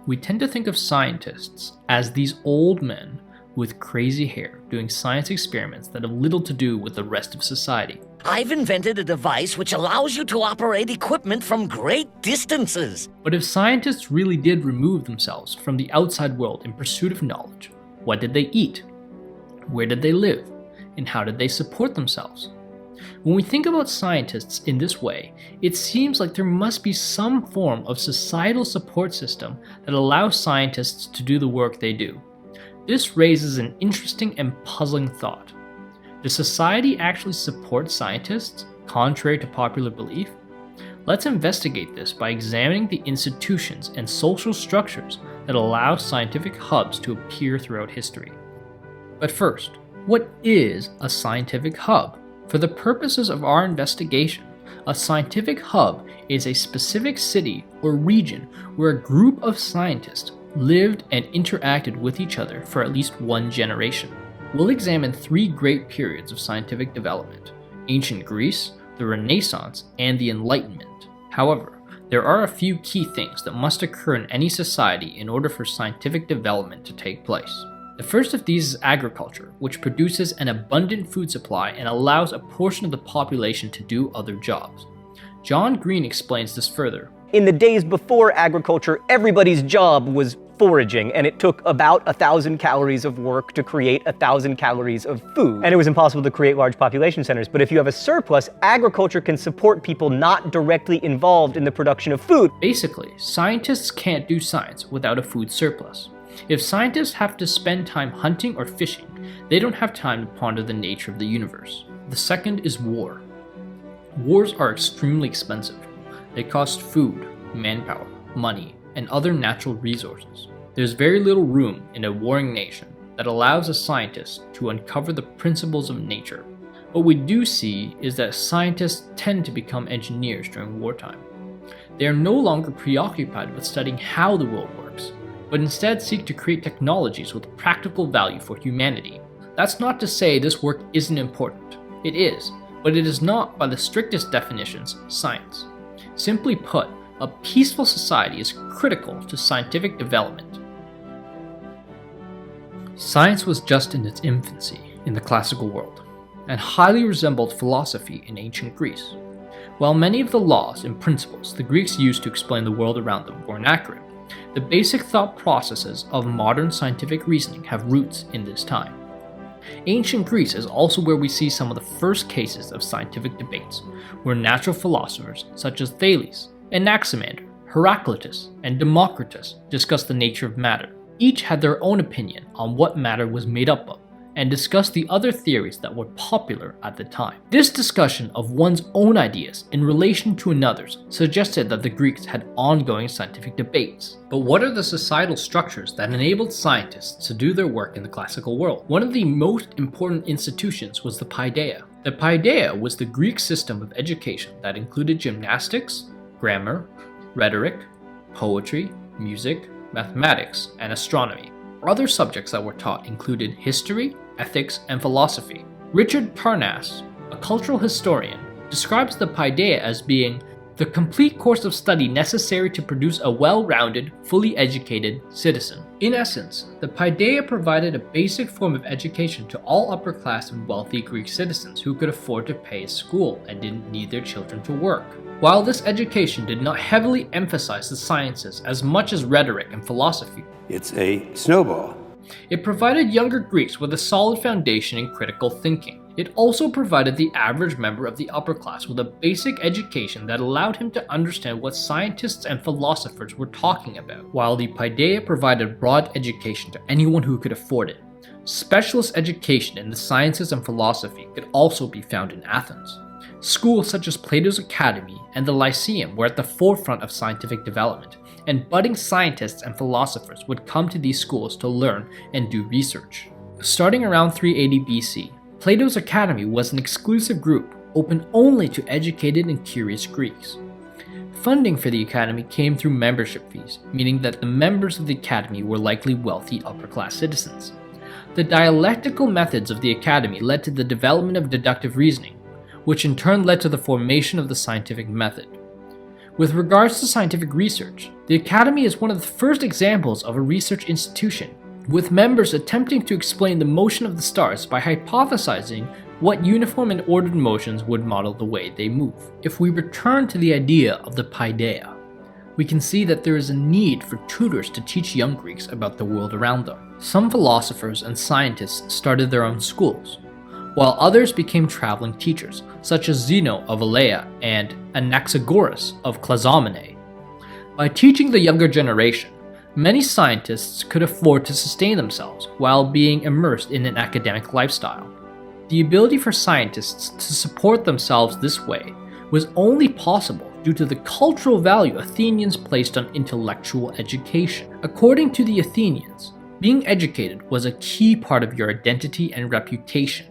we tend to think of scientists as these old men with crazy hair doing science experiments that have little to do with the rest of society. I've invented a device which allows you to operate equipment from great distances. But if scientists really did remove themselves from the outside world in pursuit of knowledge, what did they eat? Where did they live? And how did they support themselves? When we think about scientists in this way, it seems like there must be some form of societal support system that allows scientists to do the work they do. This raises an interesting and puzzling thought. Does society actually support scientists, contrary to popular belief? Let's investigate this by examining the institutions and social structures that allow scientific hubs to appear throughout history. But first, what is a scientific hub? For the purposes of our investigation, a scientific hub is a specific city or region where a group of scientists lived and interacted with each other for at least one generation. We'll examine three great periods of scientific development: ancient Greece, the Renaissance, and the Enlightenment. However, there are a few key things that must occur in any society in order for scientific development to take place. The first of these is agriculture, which produces an abundant food supply and allows a portion of the population to do other jobs. John Green explains this further. In the days before agriculture, everybody's job was foraging, and it took about 1,000 calories of work to create 1,000 calories of food. And it was impossible to create large population centers. But if you have a surplus, agriculture can support people not directly involved in the production of food. Basically, scientists can't do science without a food surplus. If scientists have to spend time hunting or fishing, they don't have time to ponder the nature of the universe. The second is war. Wars are extremely expensive. They cost food, manpower, money, and other natural resources. There's very little room in a warring nation that allows a scientist to uncover the principles of nature. What we do see is that scientists tend to become engineers during wartime. They are no longer preoccupied with studying how the world works, but instead seek to create technologies with practical value for humanity. That's not to say this work isn't important. It is, but it is not, by the strictest definitions, science. Simply put, a peaceful society is critical to scientific development. Science was just in its infancy in the classical world, and highly resembled philosophy in ancient Greece. While many of the laws and principles the Greeks used to explain the world around them were inaccurate, the basic thought processes of modern scientific reasoning have roots in this time. Ancient Greece is also where we see some of the first cases of scientific debates, where natural philosophers such as Thales, Anaximander, Heraclitus, and Democritus discussed the nature of matter. Each had their own opinion on what matter was made up of, and discussed the other theories that were popular at the time. This discussion of one's own ideas in relation to another's suggested that the Greeks had ongoing scientific debates. But what are the societal structures that enabled scientists to do their work in the classical world? One of the most important institutions was the paideia. The paideia was the Greek system of education that included gymnastics, grammar, rhetoric, poetry, music, mathematics, and astronomy. Other subjects that were taught included history, ethics, and philosophy. Richard Parnas, a cultural historian, describes the paideia as being the complete course of study necessary to produce a well-rounded, fully educated citizen. In essence, the paideia provided a basic form of education to all upper-class and wealthy Greek citizens who could afford to pay a school and didn't need their children to work. While this education did not heavily emphasize the sciences as much as rhetoric and philosophy, it's a snowball. It provided younger Greeks with a solid foundation in critical thinking. It also provided the average member of the upper class with a basic education that allowed him to understand what scientists and philosophers were talking about, while the paideia provided broad education to anyone who could afford it. Specialist education in the sciences and philosophy could also be found in Athens. Schools such as Plato's Academy and the Lyceum were at the forefront of scientific development, and budding scientists and philosophers would come to these schools to learn and do research. Starting around 380 BC, Plato's Academy was an exclusive group open only to educated and curious Greeks. Funding for the academy came through membership fees, meaning that the members of the academy were likely wealthy upper-class citizens. The dialectical methods of the academy led to the development of deductive reasoning, which in turn led to the formation of the scientific method. With regards to scientific research, the Academy is one of the first examples of a research institution, with members attempting to explain the motion of the stars by hypothesizing what uniform and ordered motions would model the way they move. If we return to the idea of the paideia, we can see that there is a need for tutors to teach young Greeks about the world around them. Some philosophers and scientists started their own schools, while others became traveling teachers, such as Zeno of Elea and Anaxagoras of Clazomenae. By teaching the younger generation, many scientists could afford to sustain themselves while being immersed in an academic lifestyle. The ability for scientists to support themselves this way was only possible due to the cultural value Athenians placed on intellectual education. According to the Athenians, being educated was a key part of your identity and reputation.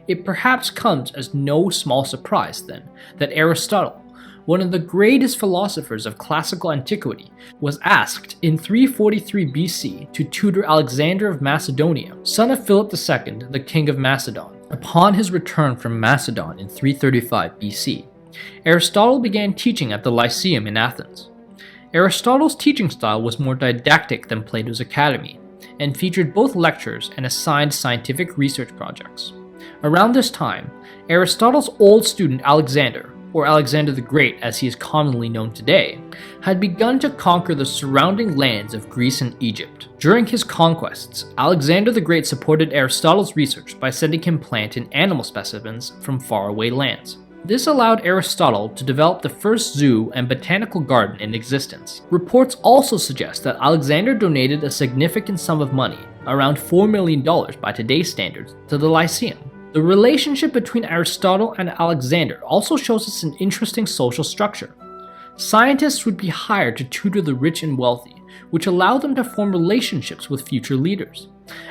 It perhaps comes as no small surprise, then, that Aristotle, one of the greatest philosophers of classical antiquity, was asked in 343 BC to tutor Alexander of Macedonia, son of Philip II, the king of Macedon. Upon his return from Macedon in 335 BC, Aristotle began teaching at the Lyceum in Athens. Aristotle's teaching style was more didactic than Plato's Academy, and featured both lectures and assigned scientific research projects. Around this time, Aristotle's old student Alexander, or Alexander the Great as he is commonly known today, had begun to conquer the surrounding lands of Greece and Egypt. During his conquests, Alexander the Great supported Aristotle's research by sending him plant and animal specimens from faraway lands. This allowed Aristotle to develop the first zoo and botanical garden in existence. Reports also suggest that Alexander donated a significant sum of money, around $4 million by today's standards, to the Lyceum. The relationship between Aristotle and Alexander also shows us an interesting social structure. Scientists would be hired to tutor the rich and wealthy, which allowed them to form relationships with future leaders.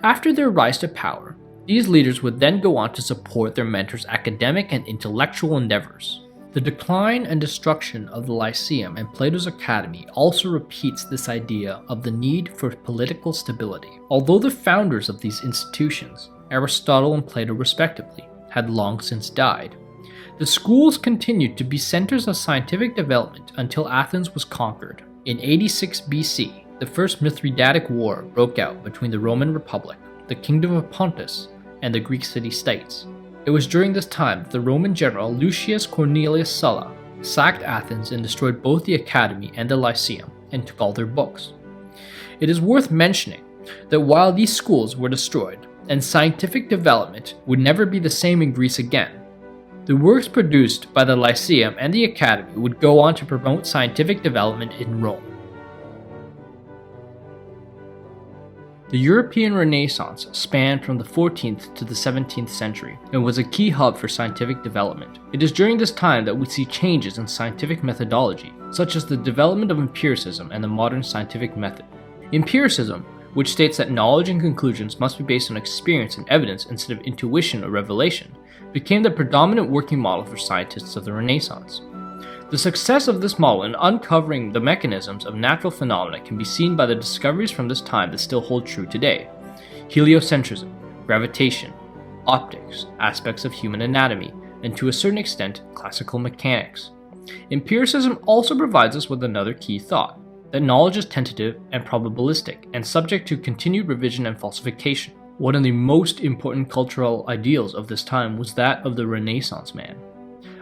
After their rise to power, these leaders would then go on to support their mentors' academic and intellectual endeavors. The decline and destruction of the Lyceum and Plato's Academy also repeats this idea of the need for political stability. Although the founders of these institutions, Aristotle and Plato respectively, had long since died, the schools continued to be centers of scientific development until Athens was conquered. In 86 BC, the First Mithridatic War broke out between the Roman Republic, the Kingdom of Pontus, and the Greek city-states. It was during this time that the Roman general Lucius Cornelius Sulla sacked Athens and destroyed both the Academy and the Lyceum, and took all their books. It is worth mentioning that while these schools were destroyed, and scientific development would never be the same in Greece again, the works produced by the Lyceum and the Academy would go on to promote scientific development in Rome. The European Renaissance spanned from the 14th to the 17th century and was a key hub for scientific development. It is during this time that we see changes in scientific methodology, such as the development of empiricism and the modern scientific method. Empiricism, which states that knowledge and conclusions must be based on experience and evidence instead of intuition or revelation, became the predominant working model for scientists of the Renaissance. The success of this model in uncovering the mechanisms of natural phenomena can be seen by the discoveries from this time that still hold true today: heliocentrism, gravitation, optics, aspects of human anatomy, and to a certain extent, classical mechanics. Empiricism also provides us with another key thought: that knowledge is tentative and probabilistic and subject to continued revision and falsification. One of the most important cultural ideals of this time was that of the Renaissance man.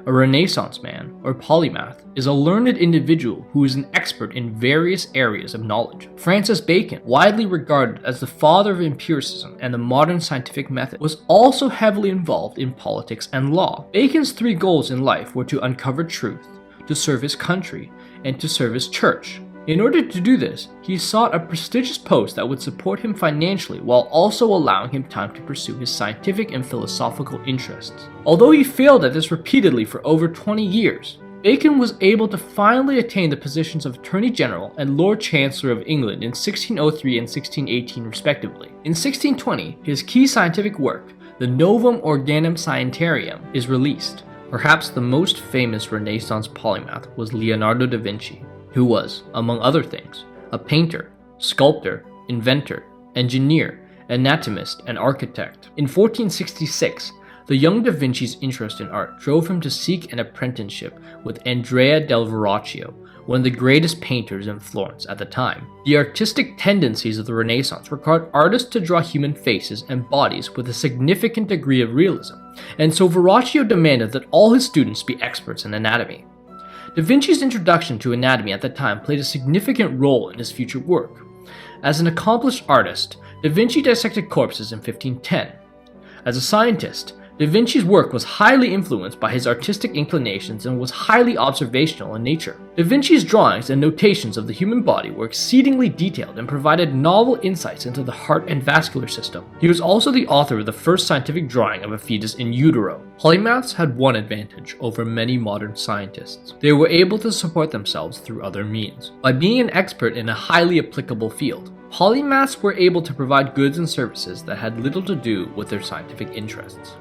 A Renaissance man, or polymath, is a learned individual who is an expert in various areas of knowledge. Francis Bacon, widely regarded as the father of empiricism and the modern scientific method, was also heavily involved in politics and law. Bacon's three goals in life were to uncover truth, to serve his country, and to serve his church. In order to do this, he sought a prestigious post that would support him financially while also allowing him time to pursue his scientific and philosophical interests. Although he failed at this repeatedly for over 20 years, Bacon was able to finally attain the positions of Attorney General and Lord Chancellor of England in 1603 and 1618 respectively. In 1620, his key scientific work, the Novum Organum Scientiarum, is released. Perhaps the most famous Renaissance polymath was Leonardo da Vinci, who was, among other things, a painter, sculptor, inventor, engineer, anatomist, and architect. In 1466, the young Da Vinci's interest in art drove him to seek an apprenticeship with Andrea del Verrocchio, one of the greatest painters in Florence at the time. The artistic tendencies of the Renaissance required artists to draw human faces and bodies with a significant degree of realism, and so Verrocchio demanded that all his students be experts in anatomy. Da Vinci's introduction to anatomy at the time played a significant role in his future work. As an accomplished artist, Da Vinci dissected corpses in 1510. As a scientist, Da Vinci's work was highly influenced by his artistic inclinations and was highly observational in nature. Da Vinci's drawings and notations of the human body were exceedingly detailed and provided novel insights into the heart and vascular system. He was also the author of the first scientific drawing of a fetus in utero. Polymaths had one advantage over many modern scientists. They were able to support themselves through other means. By being an expert in a highly applicable field, polymaths were able to provide goods and services that had little to do with their scientific interests.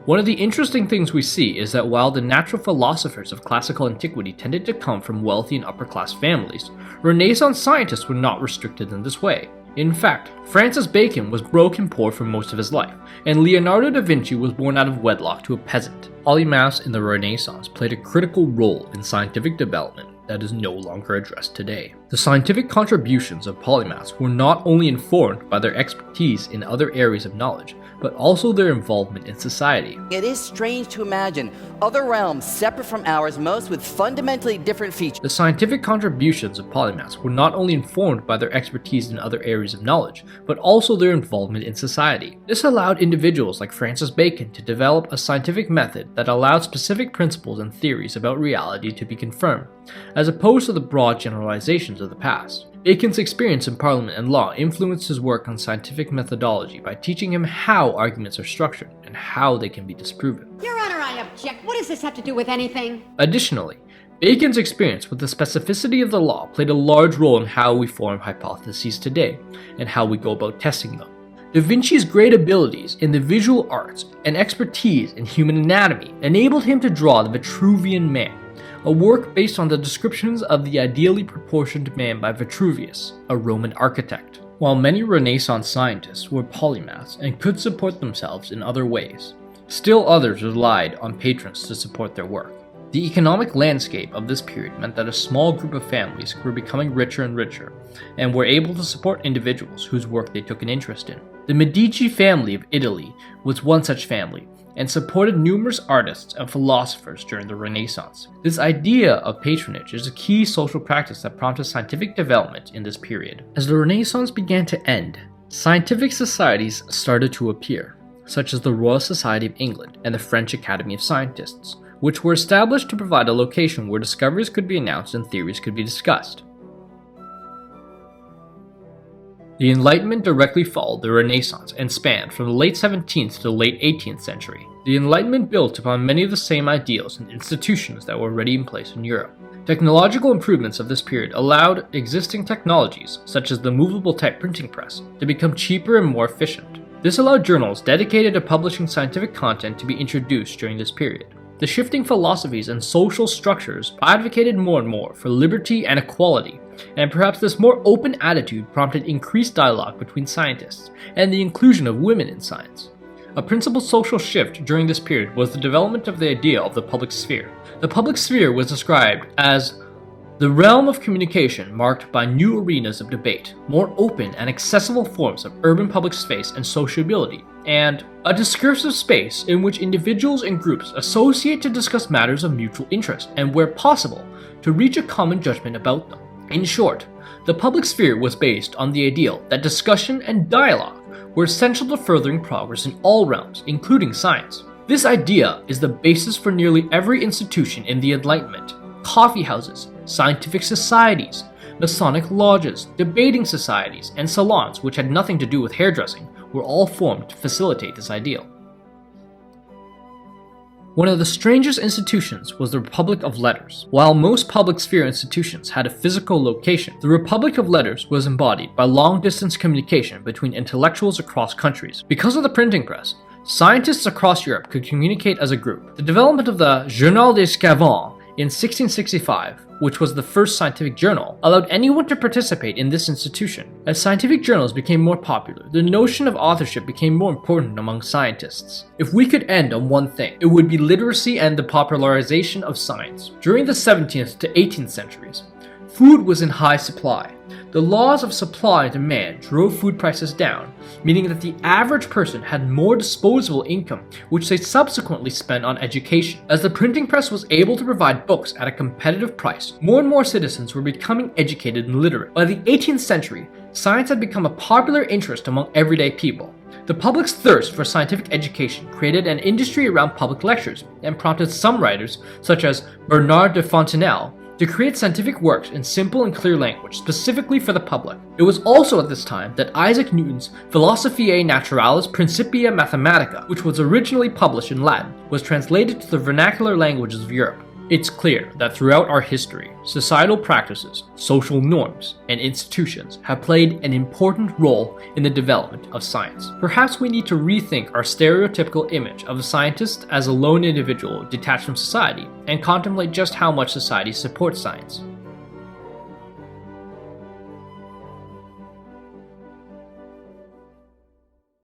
One of the interesting things we see is that while the natural philosophers of classical antiquity tended to come from wealthy and upper-class families, Renaissance scientists were not restricted in this way. In fact, Francis Bacon was broke and poor for most of his life, and Leonardo da Vinci was born out of wedlock to a peasant. Polymaths in the Renaissance played a critical role in scientific development that is no longer addressed today. The scientific contributions of polymaths were not only informed by their expertise in other areas of knowledge, but also their involvement in society. It is strange to imagine other realms separate from ours, most with fundamentally different features. The scientific contributions of polymaths were not only informed by their expertise in other areas of knowledge, but also their involvement in society. This allowed individuals like Francis Bacon to develop a scientific method that allowed specific principles and theories about reality to be confirmed, as opposed to the broad generalizations of the past. Bacon's experience in Parliament and law influenced his work on scientific methodology by teaching him how arguments are structured and how they can be disproven. Your Honor, I object. What does this have to do with anything? Additionally, Bacon's experience with the specificity of the law played a large role in how we form hypotheses today and how we go about testing them. Da Vinci's great abilities in the visual arts and expertise in human anatomy enabled him to draw the Vitruvian Man, a work based on the descriptions of the ideally proportioned man by Vitruvius, a Roman architect. While many Renaissance scientists were polymaths and could support themselves in other ways, still others relied on patrons to support their work. The economic landscape of this period meant that a small group of families were becoming richer and richer, and were able to support individuals whose work they took an interest in. The Medici family of Italy was one such family, and supported numerous artists and philosophers during the Renaissance. This idea of patronage is a key social practice that prompted scientific development in this period. As the Renaissance began to end, scientific societies started to appear, such as the Royal Society of England and the French Academy of Scientists, which were established to provide a location where discoveries could be announced and theories could be discussed. The Enlightenment directly followed the Renaissance and spanned from the late 17th to the late 18th century. The Enlightenment built upon many of the same ideals and institutions that were already in place in Europe. Technological improvements of this period allowed existing technologies, such as the movable type printing press, to become cheaper and more efficient. This allowed journals dedicated to publishing scientific content to be introduced during this period. The shifting philosophies and social structures advocated more and more for liberty and equality, and perhaps this more open attitude prompted increased dialogue between scientists and the inclusion of women in science. A principal social shift during this period was the development of the idea of the public sphere. The public sphere was described as the realm of communication marked by new arenas of debate, more open and accessible forms of urban public space and sociability, and a discursive space in which individuals and groups associate to discuss matters of mutual interest and, where possible, to reach a common judgment about them. In short, the public sphere was based on the ideal that discussion and dialogue were essential to furthering progress in all realms, including science. This idea is the basis for nearly every institution in the Enlightenment: coffee houses, scientific societies, Masonic lodges, debating societies, and salons which had nothing to do with hairdressing were all formed to facilitate this ideal. One of the strangest institutions was the Republic of Letters. While most public sphere institutions had a physical location, the Republic of Letters was embodied by long-distance communication between intellectuals across countries. Because of the printing press, scientists across Europe could communicate as a group. The development of the Journal des Savants in 1665, which was the first scientific journal, allowed anyone to participate in this institution. As scientific journals became more popular, the notion of authorship became more important among scientists. If we could end on one thing, it would be literacy and the popularization of science. During the 17th to 18th centuries, Food was in high supply. The laws of supply and demand drove food prices down, meaning that the average person had more disposable income, which they subsequently spent on education. As the printing press was able to provide books at a competitive price, more and more citizens were becoming educated and literate. By the 18th century, science had become a popular interest among everyday people. The public's thirst for scientific education created an industry around public lectures and prompted some writers, such as Bernard de Fontenelle, to create scientific works in simple and clear language specifically for the public. It was also at this time that Isaac Newton's Philosophiae Naturalis Principia Mathematica, which was originally published in Latin, was translated to the vernacular languages of Europe. It's clear that throughout our history, societal practices, social norms, and institutions have played an important role in the development of science. Perhaps we need to rethink our stereotypical image of a scientist as a lone individual detached from society and contemplate just how much society supports science.